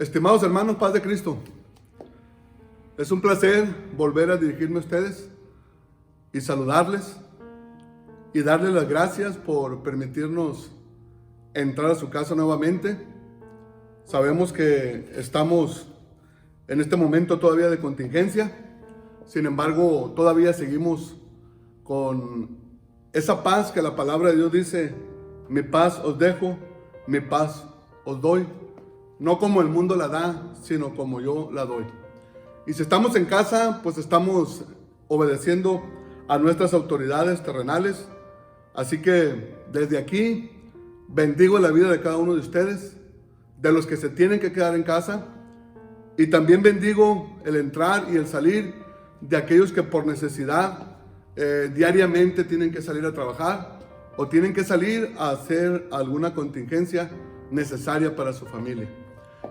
Estimados hermanos, paz de Cristo. Es un placer volver a dirigirme a ustedes y saludarles y darles las gracias por permitirnos entrar a su casa nuevamente. Sabemos que estamos en este momento todavía de contingencia, sin embargo todavía seguimos con esa paz que la palabra de Dios dice: mi paz os dejo, mi paz os doy. No como el mundo la da, sino como yo la doy. Y si estamos en casa, pues estamos obedeciendo a nuestras autoridades terrenales. Así que desde aquí bendigo la vida de cada uno de ustedes, de los que se tienen que quedar en casa. Y también bendigo el entrar y el salir de aquellos que por necesidad diariamente tienen que salir a trabajar o tienen que salir a hacer alguna contingencia necesaria para su familia.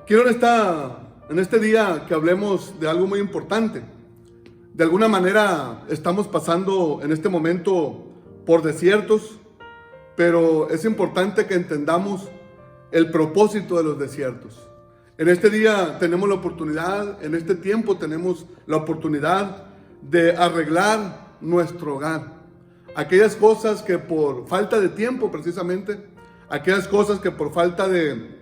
Quiero en este día que hablemos de algo muy importante. De alguna manera estamos pasando en este momento por desiertos, pero es importante que entendamos el propósito de los desiertos. En este día tenemos la oportunidad, en este tiempo tenemos la oportunidad de arreglar nuestro hogar. Aquellas cosas que por falta de tiempo precisamente, aquellas cosas que por falta de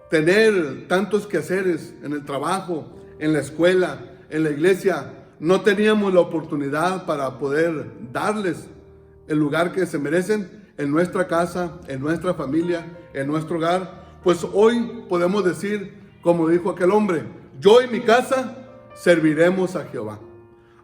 tener tantos quehaceres en el trabajo, en la escuela, en la iglesia, no teníamos la oportunidad para poder darles el lugar que se merecen en nuestra casa, en nuestra familia, en nuestro hogar. Pues hoy podemos decir, como dijo aquel hombre: yo y mi casa serviremos a Jehová.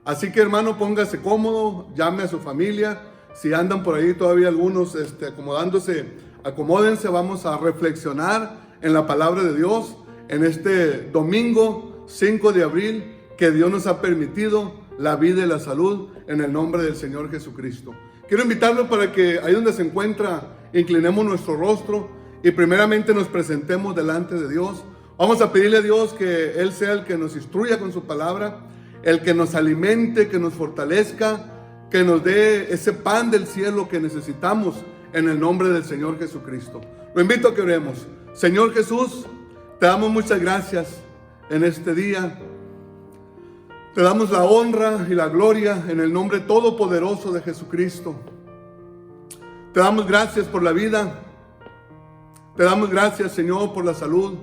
Así que, hermano, póngase cómodo, llame a su familia. Si andan por ahí todavía algunos acomodándose, acomódense. Vamos a reflexionar en la palabra de Dios en este domingo 5 de abril, que Dios nos ha permitido la vida y la salud, en el nombre del Señor Jesucristo. Quiero invitarlo para que ahí donde se encuentra inclinemos nuestro rostro y primeramente nos presentemos delante de Dios. Vamos a pedirle a Dios que Él sea el que nos instruya con su palabra, el que nos alimente, que nos fortalezca, que nos dé ese pan del cielo que necesitamos, en el nombre del Señor Jesucristo. Lo invito a que oremos. Señor Jesús, te damos muchas gracias en este día. Te damos la honra y la gloria en el nombre todopoderoso de Jesucristo. Te damos gracias por la vida. Te damos gracias, Señor, por la salud.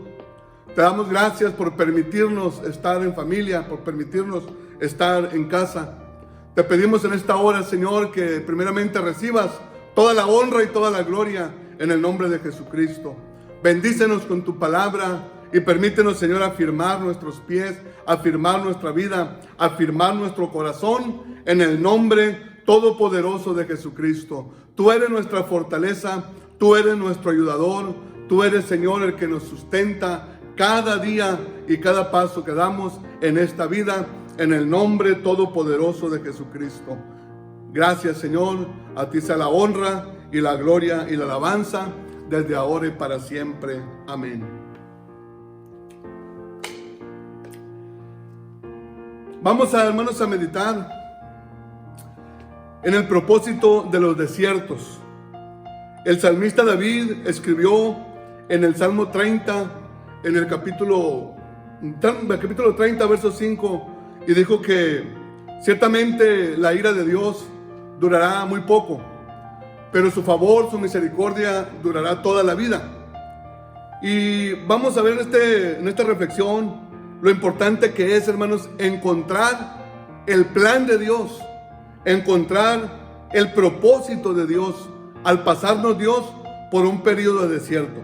Te damos gracias por permitirnos estar en familia, por permitirnos estar en casa. Te pedimos en esta hora, Señor, que primeramente recibas toda la honra y toda la gloria en el nombre de Jesucristo. Bendícenos con tu palabra y permítenos, Señor, afirmar nuestros pies, afirmar nuestra vida, afirmar nuestro corazón en el nombre todopoderoso de Jesucristo. Tú eres nuestra fortaleza, tú eres nuestro ayudador, tú eres, Señor, el que nos sustenta cada día y cada paso que damos en esta vida, en el nombre todopoderoso de Jesucristo. Gracias, Señor, a ti sea la honra y la gloria y la alabanza, desde ahora y para siempre. Amén. Vamos, hermanos, a meditar en el propósito de los desiertos. El salmista David escribió en el Salmo 30, en el capítulo 30, verso 5, y dijo que ciertamente la ira de Dios durará muy poco, pero su favor, su misericordia durará toda la vida. Y vamos a ver en esta reflexión lo importante que es, hermanos, encontrar el plan de Dios, encontrar el propósito de Dios al pasarnos Dios por un periodo de desierto.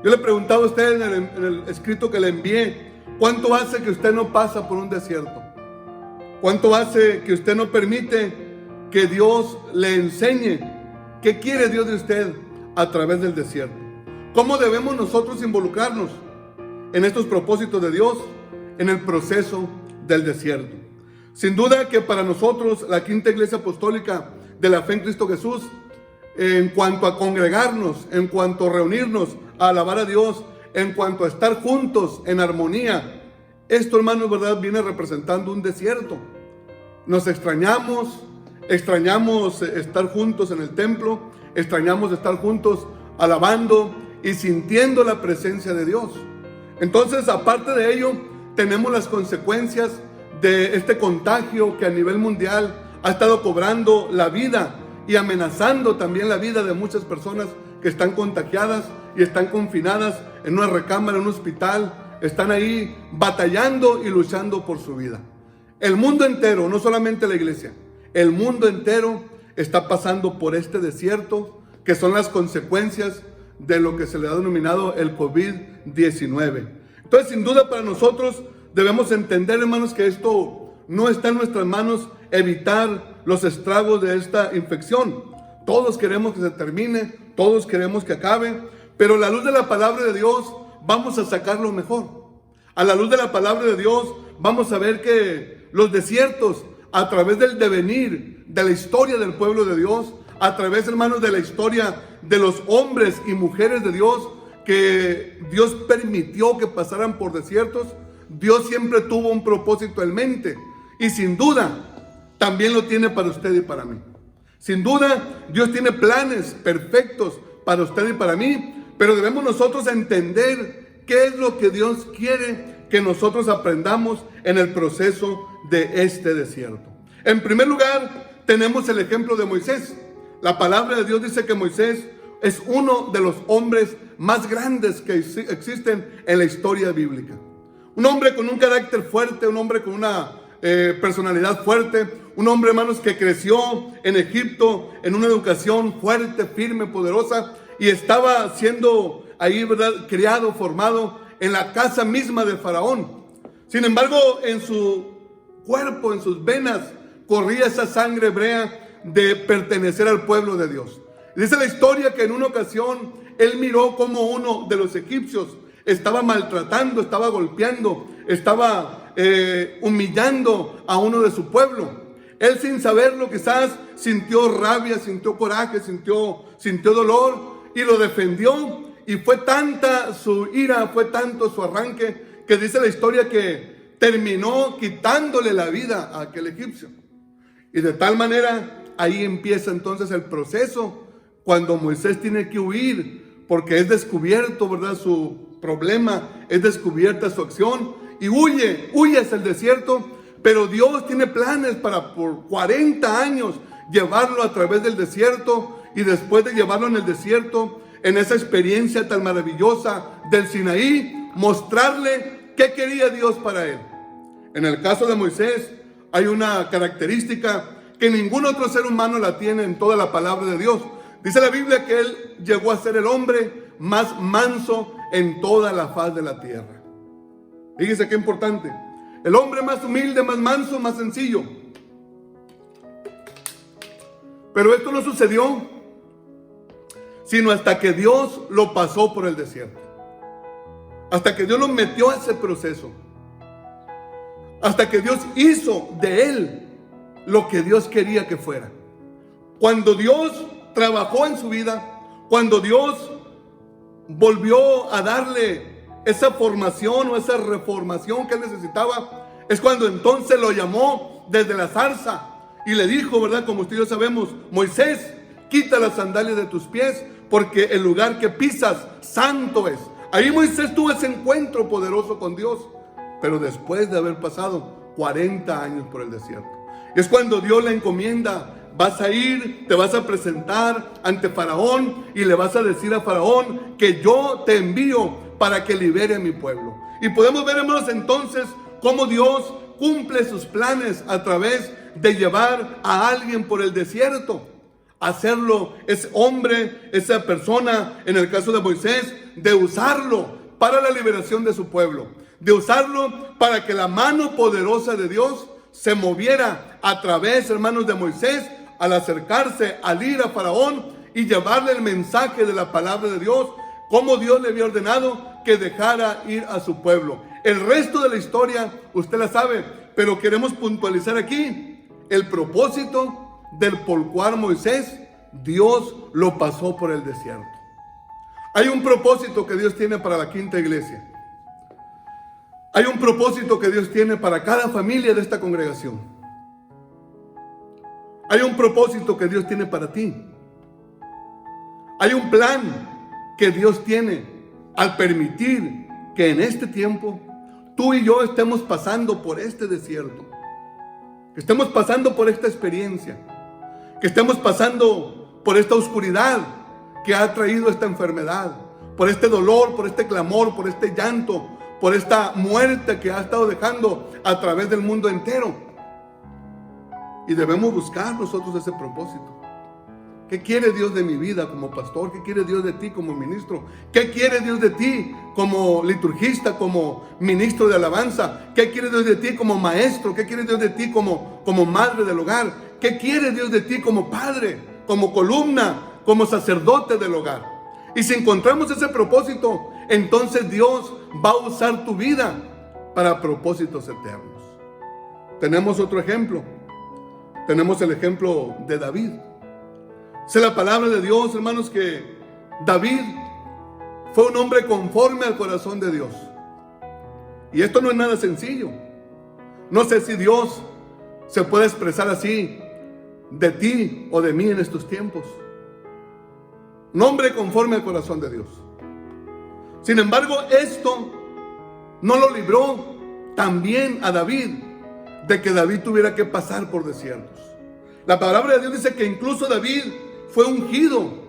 Yo le preguntaba a usted en el escrito que le envié: ¿cuánto hace que usted no pasa por un desierto? ¿Cuánto hace que usted no permite que Dios le enseñe qué quiere Dios de usted a través del desierto? ¿Cómo debemos nosotros involucrarnos en estos propósitos de Dios en el proceso del desierto? Sin duda que para nosotros, la Quinta Iglesia Apostólica de la Fe en Cristo Jesús, en cuanto a congregarnos, en cuanto a reunirnos, a alabar a Dios, en cuanto a estar juntos en armonía, esto, hermanos, ¿verdad?, viene representando un desierto. Nos extrañamos estar juntos en el templo, extrañamos estar juntos alabando y sintiendo la presencia de Dios. Entonces, aparte de ello, tenemos las consecuencias de este contagio que a nivel mundial ha estado cobrando la vida y amenazando también la vida de muchas personas que están contagiadas y están confinadas en una recámara, en un hospital, están ahí batallando y luchando por su vida. El mundo entero, no solamente la iglesia, el mundo entero está pasando por este desierto, que son las consecuencias de lo que se le ha denominado el COVID-19. Entonces, sin duda para nosotros debemos entender, hermanos, que esto no está en nuestras manos evitar los estragos de esta infección. Todos queremos que se termine, todos queremos que acabe, pero a la luz de la palabra de Dios vamos a sacar lo mejor. A la luz de la palabra de Dios vamos a ver que los desiertos, a través del devenir de la historia del pueblo de Dios, a través, hermanos, de la historia de los hombres y mujeres de Dios, que Dios permitió que pasaran por desiertos, Dios siempre tuvo un propósito en mente, y sin duda también lo tiene para usted y para mí. Sin duda Dios tiene planes perfectos para usted y para mí, pero debemos nosotros entender qué es lo que Dios quiere que nosotros aprendamos en el proceso de este desierto. En primer lugar, tenemos el ejemplo de Moisés. La palabra de Dios dice que Moisés es uno de los hombres más grandes que existen en la historia bíblica. Un hombre con un carácter fuerte, un hombre con una personalidad fuerte, un hombre, hermanos, que creció en Egipto en una educación fuerte, firme, poderosa, y estaba siendo ahí, ¿verdad?, criado, formado en la casa misma de Faraón. Sin embargo, en su cuerpo, en sus venas, corría esa sangre hebrea de pertenecer al pueblo de Dios. Dice la historia que en una ocasión él miró como uno de los egipcios estaba maltratando, estaba golpeando, estaba humillando a uno de su pueblo. Él, sin saberlo, quizás sintió rabia, sintió coraje, sintió dolor, y lo defendió. Y fue tanta su ira, fue tanto su arranque, que dice la historia que terminó quitándole la vida a aquel egipcio. Y de tal manera, ahí empieza entonces el proceso, cuando Moisés tiene que huir, porque es descubierto, ¿verdad?, su problema, es descubierta su acción, y huye hacia el desierto. Pero Dios tiene planes para por 40 años llevarlo a través del desierto, y después de llevarlo en el desierto, en esa experiencia tan maravillosa del Sinaí, mostrarle qué quería Dios para él. En el caso de Moisés hay una característica que ningún otro ser humano la tiene en toda la palabra de Dios. Dice la Biblia que él llegó a ser el hombre más manso en toda la faz de la tierra. Fíjese qué importante. El hombre más humilde, más manso, más sencillo. Pero esto no sucedió sino hasta que Dios lo pasó por el desierto. Hasta que Dios lo metió a ese proceso. Hasta que Dios hizo de él lo que Dios quería que fuera. Cuando Dios trabajó en su vida, cuando Dios volvió a darle esa formación o esa reformación que él necesitaba, es cuando entonces lo llamó desde la zarza y le dijo, ¿verdad?, como usted y yo sabemos: Moisés, quita las sandalias de tus pies, porque el lugar que pisas santo es. Ahí Moisés tuvo ese encuentro poderoso con Dios, pero después de haber pasado 40 años por el desierto. Es cuando Dios le encomienda: vas a ir, te vas a presentar ante Faraón y le vas a decir a Faraón que yo te envío para que libere a mi pueblo. Y podemos ver, hermanos, entonces cómo Dios cumple sus planes a través de llevar a alguien por el desierto. Hacerlo, ese hombre, esa persona, en el caso de Moisés, de usarlo para la liberación de su pueblo, de usarlo para que la mano poderosa de Dios se moviera a través, hermanos, de Moisés, al acercarse, al ir a Faraón y llevarle el mensaje de la palabra de Dios, como Dios le había ordenado que dejara ir a su pueblo. El resto de la historia usted la sabe, pero queremos puntualizar aquí el propósito del por cual Moisés, Dios lo pasó por el desierto. Hay un propósito que Dios tiene para la Quinta Iglesia. Hay un propósito que Dios tiene para cada familia de esta congregación. Hay un propósito que Dios tiene para ti. Hay un plan que Dios tiene al permitir que en este tiempo tú y yo estemos pasando por este desierto, que estemos pasando por esta experiencia, que estemos pasando por esta oscuridad que ha traído esta enfermedad, por este dolor, por este clamor, por este llanto, por esta muerte que ha estado dejando a través del mundo entero. Y debemos buscar nosotros ese propósito. ¿Qué quiere Dios de mi vida como pastor? ¿Qué quiere Dios de ti como ministro? ¿Qué quiere Dios de ti como liturgista, como ministro de alabanza? ¿Qué quiere Dios de ti como maestro? ¿Qué quiere Dios de ti como madre del hogar? ¿Qué quiere Dios de ti como padre, como columna, como sacerdote del hogar? Y si encontramos ese propósito, entonces Dios va a usar tu vida para propósitos eternos. Tenemos otro ejemplo. Tenemos el ejemplo de David. Dice la palabra de Dios, hermanos, que David fue un hombre conforme al corazón de Dios. Y esto no es nada sencillo. No sé si Dios se puede expresar así de ti o de mí en estos tiempos. Un hombre conforme al corazón de Dios. Sin embargo, esto no lo libró también a David de que David tuviera que pasar por desiertos. La palabra de Dios dice que incluso David fue ungido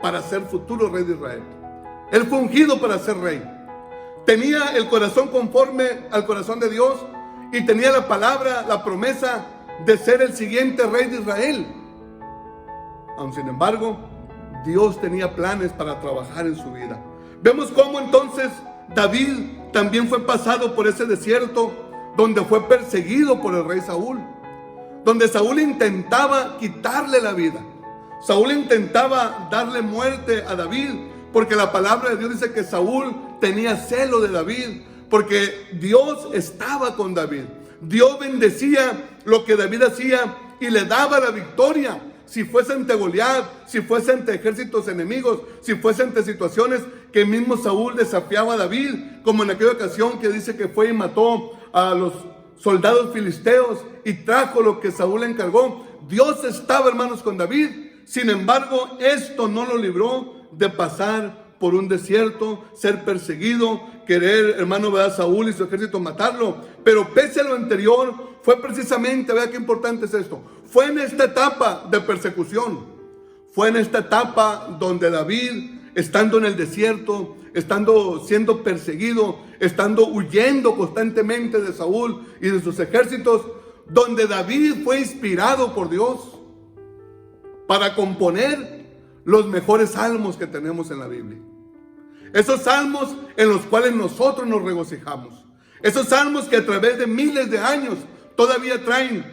para ser futuro rey de Israel. Él fue ungido para ser rey. Tenía el corazón conforme al corazón de Dios y tenía la palabra, la promesa de ser el siguiente rey de Israel. Aun sin embargo, Dios tenía planes para trabajar en su vida. Vemos cómo entonces David también fue pasado por ese desierto donde fue perseguido por el rey Saúl, donde Saúl intentaba quitarle la vida. Saúl intentaba darle muerte a David, porque la palabra de Dios dice que Saúl tenía celo de David, porque Dios estaba con David. Dios bendecía lo que David hacía y le daba la victoria. Si fuese ante Goliat, si fuese ante ejércitos enemigos, si fuese ante situaciones que mismo Saúl desafiaba a David, como en aquella ocasión que dice que fue y mató a los soldados filisteos y trajo lo que Saúl le encargó. Dios estaba, hermanos, con David. Sin embargo, esto no lo libró de pasar por un desierto, ser perseguido, querer, hermano, ver a Saúl y su ejército matarlo. Pero pese a lo anterior, fue precisamente, vea qué importante es esto, fue en esta etapa de persecución, fue en esta etapa donde David, estando en el desierto, estando siendo perseguido, estando huyendo constantemente de Saúl y de sus ejércitos, donde David fue inspirado por Dios para componer los mejores salmos que tenemos en la Biblia. Esos salmos en los cuales nosotros nos regocijamos. Esos salmos que a través de miles de años todavía traen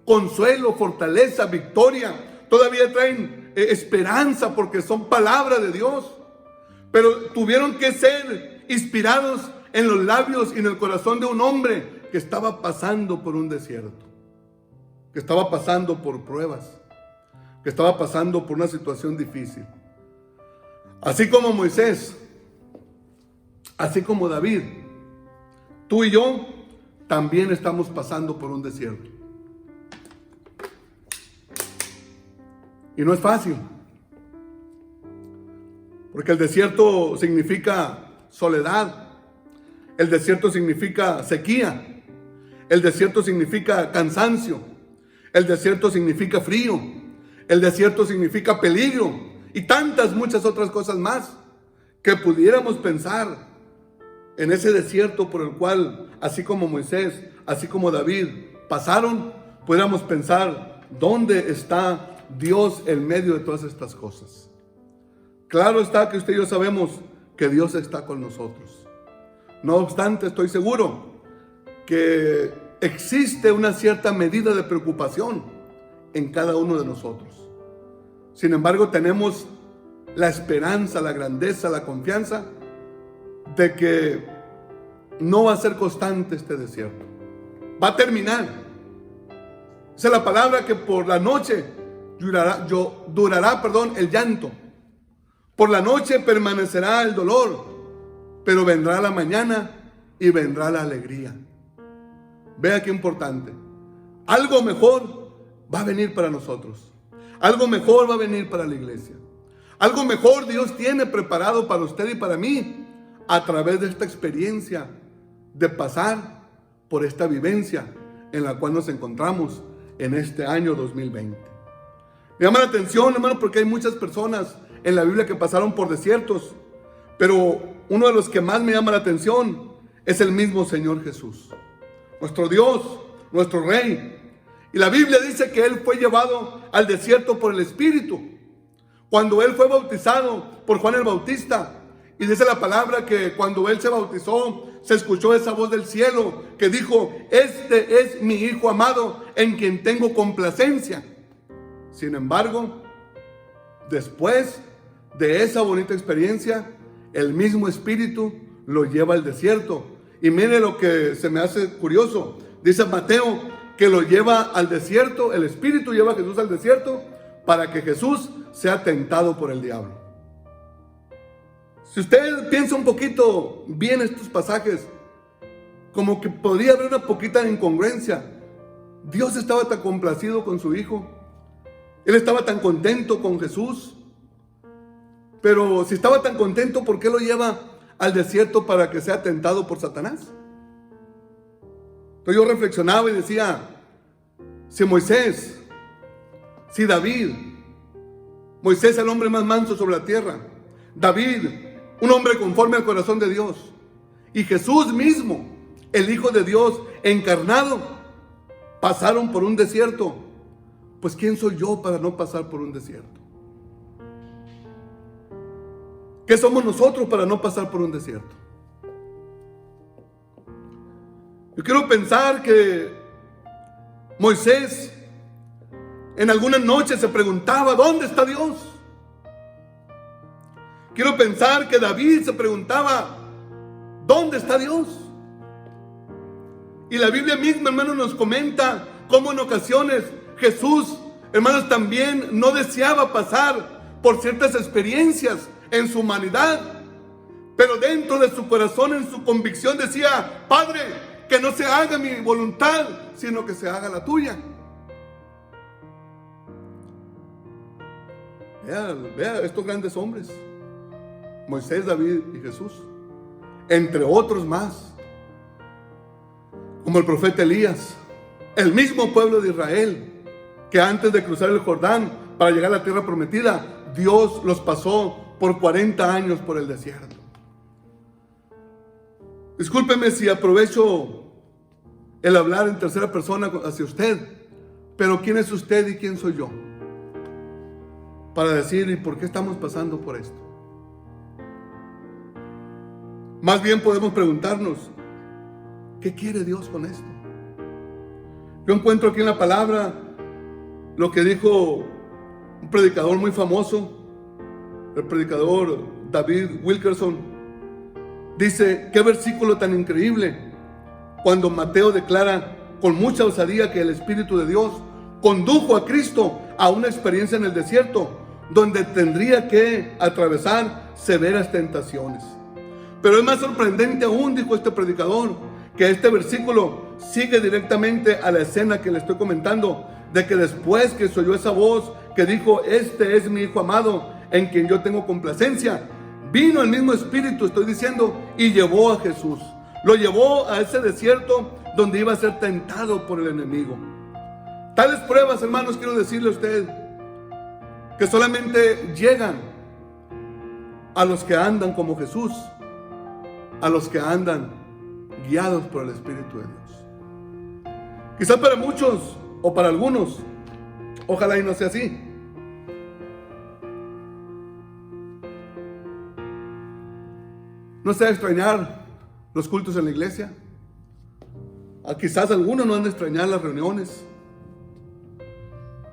consuelo, fortaleza, victoria. Todavía traen esperanza porque son palabra de Dios. Pero tuvieron que ser inspirados en los labios y en el corazón de un hombre que estaba pasando por un desierto, que estaba pasando por pruebas, que estaba pasando por una situación difícil. Así como Moisés, así como David, tú y yo también estamos pasando por un desierto. Y no es fácil, porque el desierto significa soledad, el desierto significa sequía, el desierto significa cansancio, el desierto significa frío, el desierto significa peligro y tantas muchas otras cosas más que pudiéramos pensar en ese desierto por el cual, así como Moisés, así como David pasaron, pudiéramos pensar ¿dónde está Dios en medio de todas estas cosas? Claro está que usted y yo sabemos que Dios está con nosotros. No obstante, estoy seguro que existe una cierta medida de preocupación en cada uno de nosotros. Sin embargo, tenemos la esperanza, la grandeza, la confianza de que no va a ser constante este desierto. Va a terminar. Esa es la palabra que por la noche durará el llanto. Por la noche permanecerá el dolor, pero vendrá la mañana y vendrá la alegría. Vea qué importante. Algo mejor va a venir para nosotros. Algo mejor va a venir para la iglesia. Algo mejor Dios tiene preparado para usted y para mí a través de esta experiencia, de pasar por esta vivencia en la cual nos encontramos en este año 2020. Me llama la atención, hermano, porque hay muchas personas en la Biblia que pasaron por desiertos, pero uno de los que más me llama la atención es el mismo Señor Jesús, nuestro Dios, nuestro Rey. Y la Biblia dice que Él fue llevado al desierto por el Espíritu. Cuando Él fue bautizado por Juan el Bautista, y dice la palabra que cuando Él se bautizó, se escuchó esa voz del cielo que dijo: este es mi Hijo amado, en quien tengo complacencia. Sin embargo, después de esa bonita experiencia, el mismo Espíritu lo lleva al desierto. Y mire lo que se me hace curioso. Dice Mateo que lo lleva al desierto, el Espíritu lleva a Jesús al desierto para que Jesús sea tentado por el diablo. Si usted piensa un poquito bien estos pasajes, como que podría haber una poquita incongruencia. Dios estaba tan complacido con su Hijo, Él estaba tan contento con Jesús, pero si estaba tan contento, ¿por qué lo lleva al desierto para que sea tentado por Satanás? Entonces yo reflexionaba y decía, si Moisés, si David, Moisés el hombre más manso sobre la tierra, David, un hombre conforme al corazón de Dios, y Jesús mismo, el Hijo de Dios encarnado, pasaron por un desierto, pues ¿quién soy yo para no pasar por un desierto? ¿Qué somos nosotros para no pasar por un desierto? Yo quiero pensar que Moisés en algunas noches se preguntaba, ¿dónde está Dios? Quiero pensar que David se preguntaba, ¿dónde está Dios? Y la Biblia misma, hermanos, nos comenta cómo en ocasiones Jesús, hermanos, también no deseaba pasar por ciertas experiencias en su humanidad, pero dentro de su corazón, en su convicción decía, Padre, que no se haga mi voluntad, sino que se haga la tuya. Vea estos grandes hombres, Moisés, David y Jesús, entre otros más, como el profeta Elías, el mismo pueblo de Israel, que antes de cruzar el Jordán para llegar a la tierra prometida, Dios los pasó por 40 años por el desierto. Discúlpeme si aprovecho el hablar en tercera persona hacia usted, pero ¿quién es usted y quién soy yo para decir y por qué estamos pasando por esto? Más bien podemos preguntarnos, ¿qué quiere Dios con esto? Yo encuentro aquí en la palabra lo que dijo un predicador muy famoso, el predicador David Wilkerson. Dice, qué versículo tan increíble, cuando Mateo declara con mucha osadía que el Espíritu de Dios condujo a Cristo a una experiencia en el desierto, donde tendría que atravesar severas tentaciones. Pero es más sorprendente aún, dijo este predicador, que este versículo sigue directamente a la escena que le estoy comentando, de que después que se oyó esa voz que dijo, este es mi Hijo amado, en quien yo tengo complacencia, vino el mismo Espíritu, estoy diciendo, y llevó a Jesús. Lo llevó a ese desierto donde iba a ser tentado por el enemigo. Tales pruebas, hermanos, quiero decirle a usted, que solamente llegan a los que andan como Jesús, a los que andan guiados por el Espíritu de Dios. Quizás para muchos o para algunos, ojalá y no sea así, no sea extrañar los cultos en la iglesia. Quizás algunos no han de extrañar las reuniones,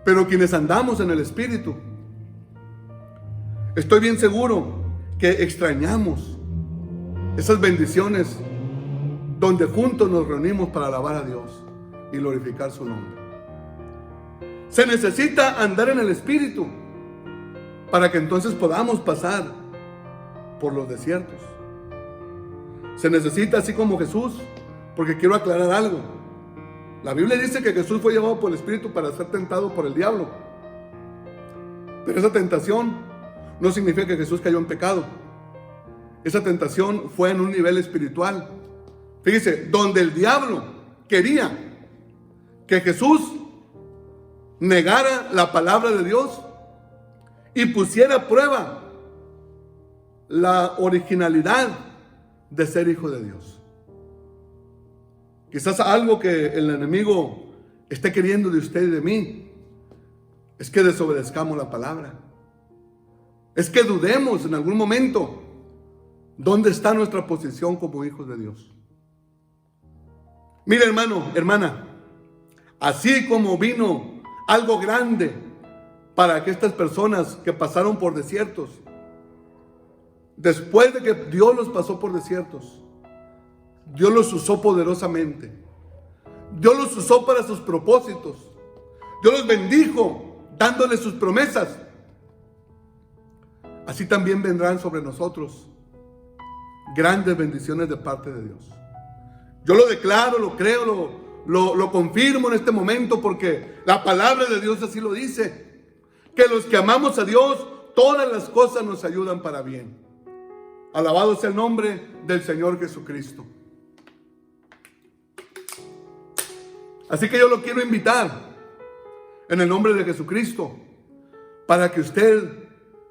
pero quienes andamos en el Espíritu, estoy bien seguro que extrañamos esas bendiciones donde juntos nos reunimos para alabar a Dios y glorificar su nombre. Se necesita andar en el Espíritu para que entonces podamos pasar por los desiertos. Se necesita así como Jesús, porque quiero aclarar algo. La Biblia dice que Jesús fue llevado por el Espíritu para ser tentado por el diablo. Pero esa tentación no significa que Jesús cayó en pecado. esa tentación fue en un nivel espiritual. Fíjese, donde el diablo quería que Jesús negara la palabra de Dios y pusiera a prueba la originalidad de ser hijo de Dios. Quizás algo que el enemigo esté queriendo de usted y de mí es que desobedezcamos la palabra. Es que dudemos en algún momento dónde está nuestra posición como hijos de Dios. Mire, hermano, hermana, así como vino algo grande para estas personas que pasaron por desiertos, después de que Dios los pasó por desiertos, Dios los usó poderosamente. Dios los usó para sus propósitos. Dios los bendijo dándoles sus promesas. Así también vendrán sobre nosotros grandes bendiciones de parte de Dios. Yo lo declaro, lo creo, lo confirmo en este momento, porque la palabra de Dios así lo dice, que los que amamos a Dios, todas las cosas nos ayudan para bien. Alabado sea el nombre del Señor Jesucristo. Así que yo lo quiero invitar en el nombre de Jesucristo para que usted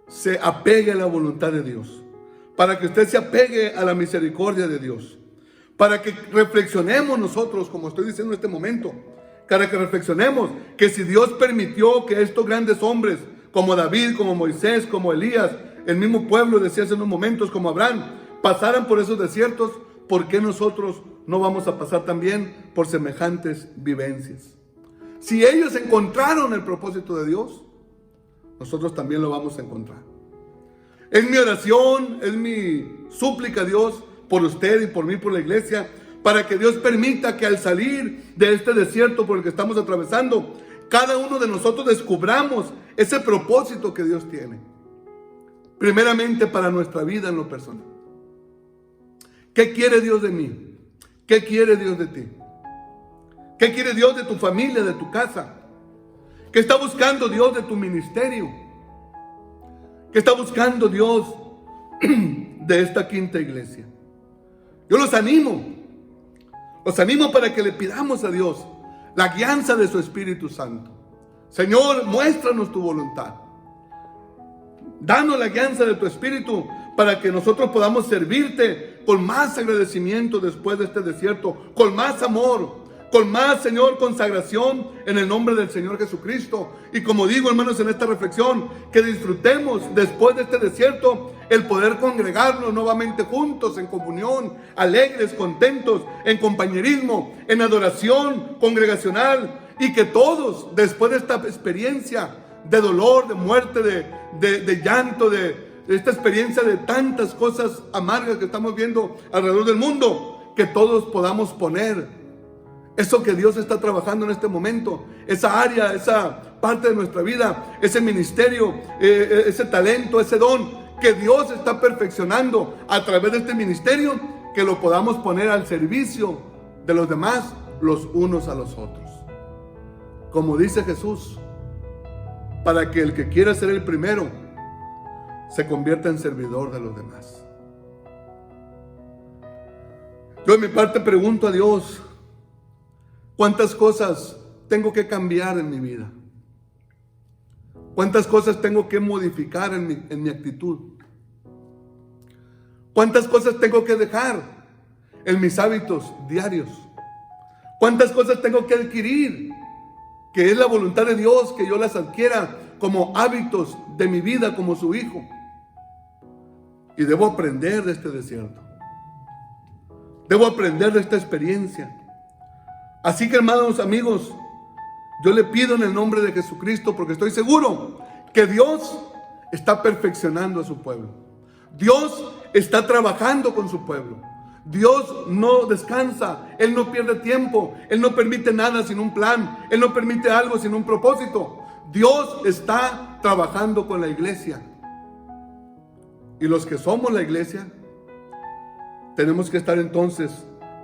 se apegue a la voluntad de Dios, para que usted se apegue a la misericordia de Dios, para que reflexionemos nosotros, como estoy diciendo en este momento, para que reflexionemos que si Dios permitió que estos grandes hombres como David, como Moisés, como Elías, el mismo pueblo decía hace unos momentos, como Abraham, pasaran por esos desiertos, ¿por qué nosotros no vamos a pasar también por semejantes vivencias? Si ellos encontraron el propósito de Dios, nosotros también lo vamos a encontrar. Es mi oración, es mi súplica a Dios por usted y por mí, por la iglesia, para que Dios permita que al salir de este desierto por el que estamos atravesando, cada uno de nosotros descubramos ese propósito que Dios tiene. Primeramente para nuestra vida en lo personal. ¿Qué quiere Dios de mí? ¿Qué quiere Dios de ti? ¿Qué quiere Dios de tu familia, de tu casa? ¿Qué está buscando Dios de tu ministerio? ¿Qué está buscando Dios de esta quinta iglesia? Yo los animo para que le pidamos a Dios la guianza de su Espíritu Santo. Señor, muéstranos tu voluntad. Danos la guianza de tu Espíritu para que nosotros podamos servirte con más agradecimiento después de este desierto, con más amor, con más, Señor, consagración en el nombre del Señor Jesucristo. Y como digo, hermanos, en esta reflexión, que disfrutemos después de este desierto el poder congregarnos nuevamente juntos en comunión, alegres, contentos, en compañerismo, en adoración congregacional, y que todos, después de esta experiencia de dolor, de muerte, de llanto, de esta experiencia de tantas cosas amargas que estamos viendo alrededor del mundo, que todos podamos poner eso que Dios está trabajando en este momento, esa área, esa parte de nuestra vida, ese ministerio, ese talento, ese don que Dios está perfeccionando a través de este ministerio, que lo podamos poner al servicio de los demás, los unos a los otros. Como dice Jesús, para que el que quiera ser el primero se convierta en servidor de los demás. Yo en mi parte pregunto a Dios, ¿cuántas cosas tengo que cambiar en mi vida? ¿Cuántas cosas tengo que modificar en mi actitud? ¿Cuántas cosas tengo que dejar en mis hábitos diarios? ¿Cuántas cosas tengo que adquirir? Que es la voluntad de Dios que yo las adquiera como hábitos de mi vida como su hijo. Y debo aprender de este desierto. Debo aprender de esta experiencia. Así que, hermanos, amigos, yo le pido en el nombre de Jesucristo, porque estoy seguro que Dios está perfeccionando a su pueblo. Dios está trabajando con su pueblo. Dios no descansa, Él no pierde tiempo, Él no permite nada sin un plan, Él no permite algo sin un propósito. Dios está trabajando con la iglesia. Y los que somos la iglesia, tenemos que estar entonces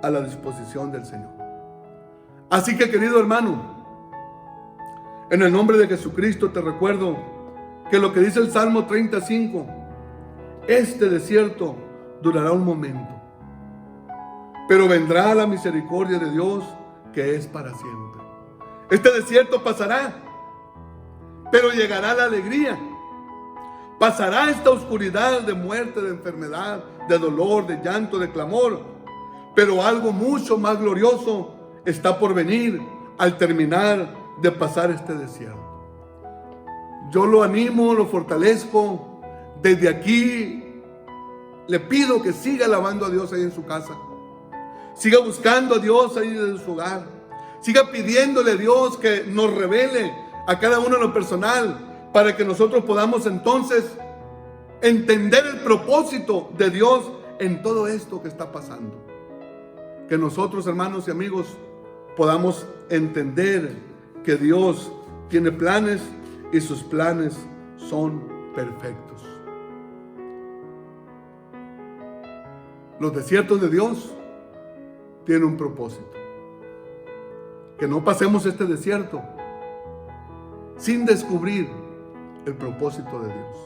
a la disposición del Señor. Así que, querido hermano, en el nombre de Jesucristo te recuerdo que lo que dice el Salmo 35, este desierto durará un momento, pero vendrá la misericordia de Dios que es para siempre. Este desierto pasará, pero llegará la alegría. Pasará esta oscuridad de muerte, de enfermedad, de dolor, de llanto, de clamor, pero algo mucho más glorioso está por venir al terminar de pasar este desierto. Yo lo animo, lo fortalezco. Desde aquí le pido que siga alabando a Dios ahí en su casa. Siga buscando a Dios ahí en su hogar. Siga pidiéndole a Dios que nos revele a cada uno en lo personal, para que nosotros podamos entonces entender el propósito de Dios en todo esto que está pasando. Que nosotros, hermanos y amigos, podamos entender que Dios tiene planes y sus planes son perfectos. Los desiertos de Dios tienen un propósito. Que no pasemos este desierto sin descubrir el propósito de Dios.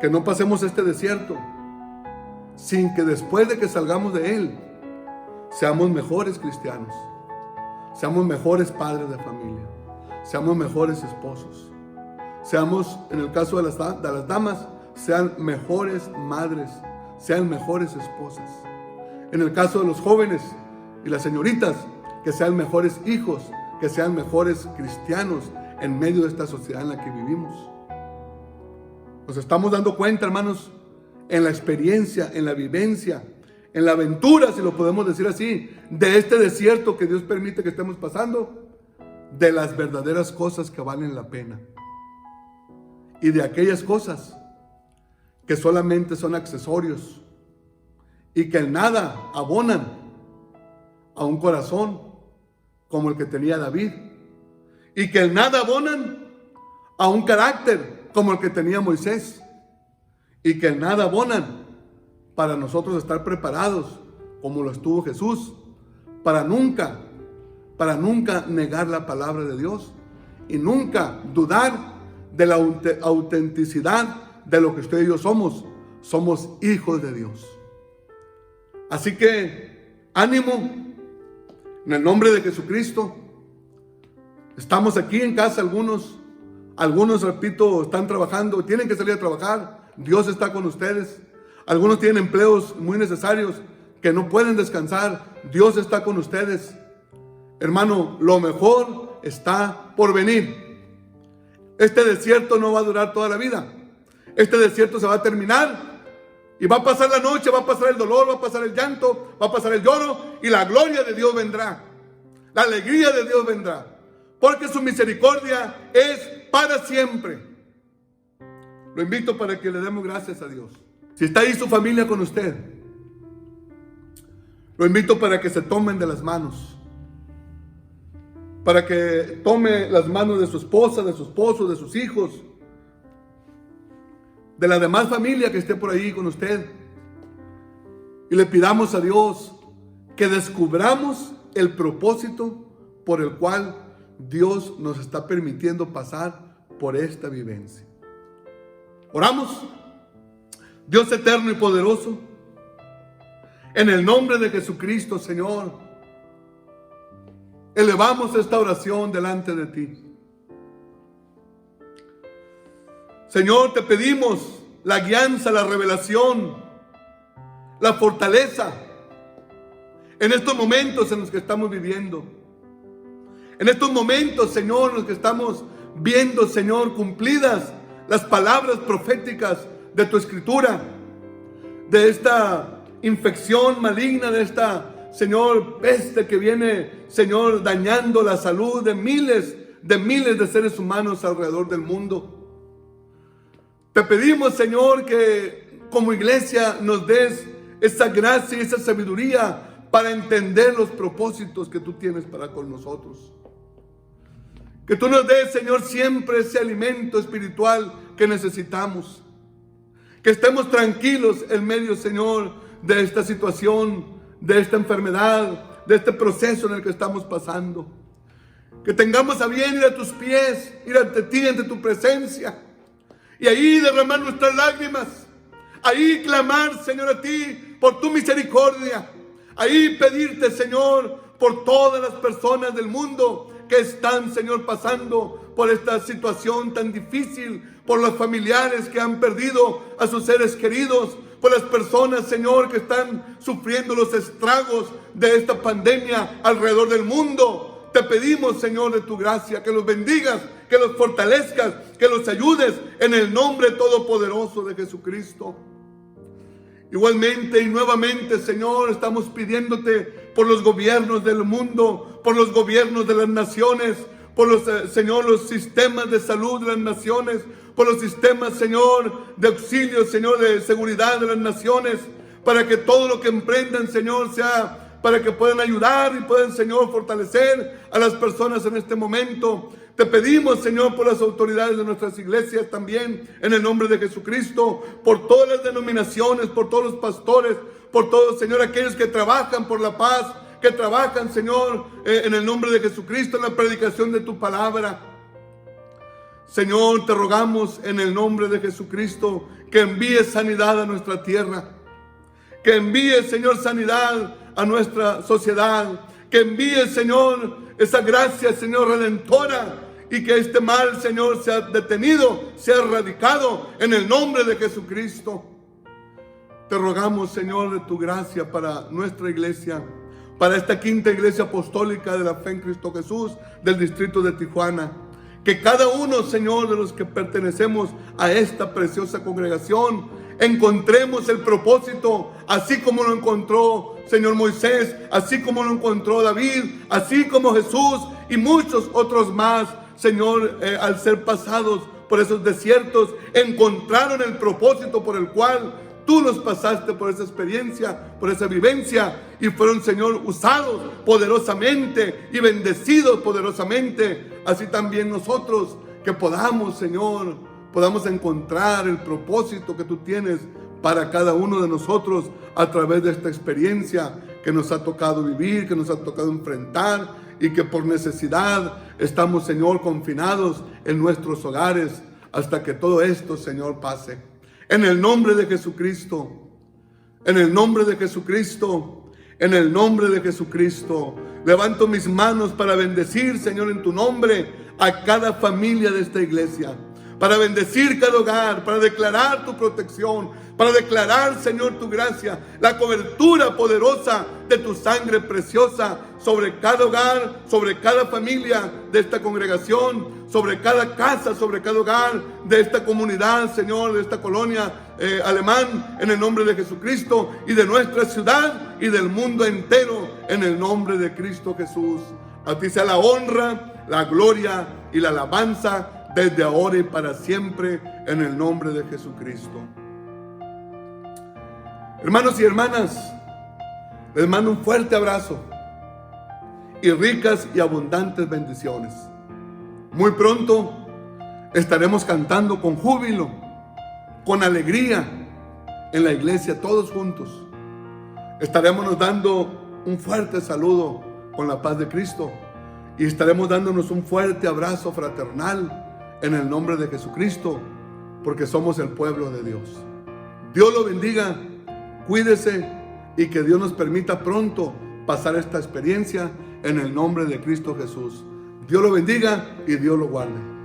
Que no pasemos este desierto sin que después de que salgamos de él seamos mejores cristianos, seamos mejores padres de familia, seamos mejores esposos, seamos, en el caso de las damas, sean mejores madres, sean mejores esposas. En el caso de los jóvenes y las señoritas, que sean mejores hijos, que sean mejores cristianos en medio de esta sociedad en la que vivimos. Nos estamos dando cuenta, hermanos, en la experiencia, en la vivencia, en la aventura, si lo podemos decir así, de este desierto que Dios permite que estemos pasando, de las verdaderas cosas que valen la pena y de aquellas cosas que solamente son accesorios y que en nada abonan a un corazón como el que tenía David, y que en nada abonan a un carácter como el que tenía Moisés, y que en nada abonan para nosotros estar preparados como lo estuvo Jesús, para nunca negar la palabra de Dios y nunca dudar de la autenticidad de lo que usted y yo somos. Somos hijos de Dios. Así que ánimo. En el nombre de Jesucristo, estamos aquí en casa, algunos, repito, están trabajando, tienen que salir a trabajar, Dios está con ustedes. Algunos tienen empleos muy necesarios que no pueden descansar, Dios está con ustedes. Hermano, lo mejor está por venir. Este desierto no va a durar toda la vida. Este desierto se va a terminar. Y va a pasar la noche, va a pasar el dolor, va a pasar el llanto, va a pasar el lloro, y la gloria de Dios vendrá. La alegría de Dios vendrá. Porque su misericordia es para siempre. Lo invito para que le demos gracias a Dios. Si está ahí su familia con usted, lo invito para que se tomen de las manos. Para que tome las manos de su esposa, de su esposo, de sus hijos, de la demás familia que esté por ahí con usted, y le pidamos a Dios que descubramos el propósito por el cual Dios nos está permitiendo pasar por esta vivencia. Oramos. Dios eterno y poderoso, en el nombre de Jesucristo, Señor, elevamos esta oración delante de ti. Señor, te pedimos la guianza, la revelación, la fortaleza en estos momentos en los que estamos viviendo. En estos momentos, Señor, en los que estamos viendo, Señor, cumplidas las palabras proféticas de tu escritura, de esta infección maligna, de esta, Señor, peste que viene, Señor, dañando la salud de miles de seres humanos alrededor del mundo. Te pedimos, Señor, que como iglesia nos des esa gracia y esa sabiduría para entender los propósitos que tú tienes para con nosotros. Que tú nos des, Señor, siempre ese alimento espiritual que necesitamos. Que estemos tranquilos en medio, Señor, de esta situación, de esta enfermedad, de este proceso en el que estamos pasando. Que tengamos a bien ir a tus pies, ir ante ti, ante tu presencia. Y ahí derramar nuestras lágrimas. Ahí clamar, Señor, a ti por tu misericordia. Ahí pedirte, Señor, por todas las personas del mundo que están, Señor, pasando por esta situación tan difícil, por los familiares que han perdido a sus seres queridos, por las personas, Señor, que están sufriendo los estragos de esta pandemia alrededor del mundo. Te pedimos, Señor, de tu gracia, que los bendigas, que los fortalezcas, que los ayudes en el nombre todopoderoso de Jesucristo. Igualmente y nuevamente, Señor, estamos pidiéndote por los gobiernos del mundo, por los gobiernos de las naciones, por los, Señor, los sistemas de salud de las naciones, por los sistemas, Señor, de auxilio, Señor, de seguridad de las naciones, para que todo lo que emprendan, Señor, sea para que puedan ayudar y puedan, Señor, fortalecer a las personas en este momento. Te pedimos, Señor, por las autoridades de nuestras iglesias también, en el nombre de Jesucristo, por todas las denominaciones, por todos los pastores, por todos, Señor, aquellos que trabajan por la paz, que trabajan, Señor, en el nombre de Jesucristo, en la predicación de tu palabra. Señor, te rogamos en el nombre de Jesucristo que envíes sanidad a nuestra tierra, que envíes, Señor, sanidad a nuestra sociedad, que envíes, Señor, esa gracia, Señor, redentora, y que este mal, Señor, sea detenido, sea erradicado en el nombre de Jesucristo. Te rogamos, Señor, de tu gracia para nuestra iglesia, para esta quinta iglesia apostólica de la fe en Cristo Jesús del distrito de Tijuana. Que cada uno, Señor, de los que pertenecemos a esta preciosa congregación, encontremos el propósito, así como lo encontró, Señor, Moisés, así como lo encontró David, así como Jesús y muchos otros más, Señor, al ser pasados por esos desiertos, encontraron el propósito por el cual tú los pasaste por esa experiencia, por esa vivencia, y fueron, Señor, usados poderosamente y bendecidos poderosamente. Así también nosotros, que podamos, Señor, podamos encontrar el propósito que tú tienes para cada uno de nosotros a través de esta experiencia que nos ha tocado vivir, que nos ha tocado enfrentar, y que por necesidad estamos, Señor, confinados en nuestros hogares hasta que todo esto, Señor, pase. En el nombre de Jesucristo, en el nombre de Jesucristo, en el nombre de Jesucristo, levanto mis manos para bendecir, Señor, en tu nombre a cada familia de esta iglesia, para bendecir cada hogar, para declarar tu protección, para declarar, Señor, tu gracia, la cobertura poderosa de tu sangre preciosa sobre cada hogar, sobre cada familia de esta congregación, sobre cada casa, sobre cada hogar de esta comunidad, Señor, de esta colonia alemán, en el nombre de Jesucristo, y de nuestra ciudad y del mundo entero, en el nombre de Cristo Jesús. A ti sea la honra, la gloria y la alabanza desde ahora y para siempre, en el nombre de Jesucristo. Hermanos y hermanas, les mando un fuerte abrazo y ricas y abundantes bendiciones. Muy pronto estaremos cantando con júbilo, con alegría en la iglesia, todos juntos. Estaremos dando un fuerte saludo con la paz de Cristo, y estaremos dándonos un fuerte abrazo fraternal en el nombre de Jesucristo, porque somos el pueblo de Dios. Dios lo bendiga, cuídese, y que Dios nos permita pronto pasar esta experiencia en el nombre de Cristo Jesús. Dios lo bendiga y Dios lo guarde.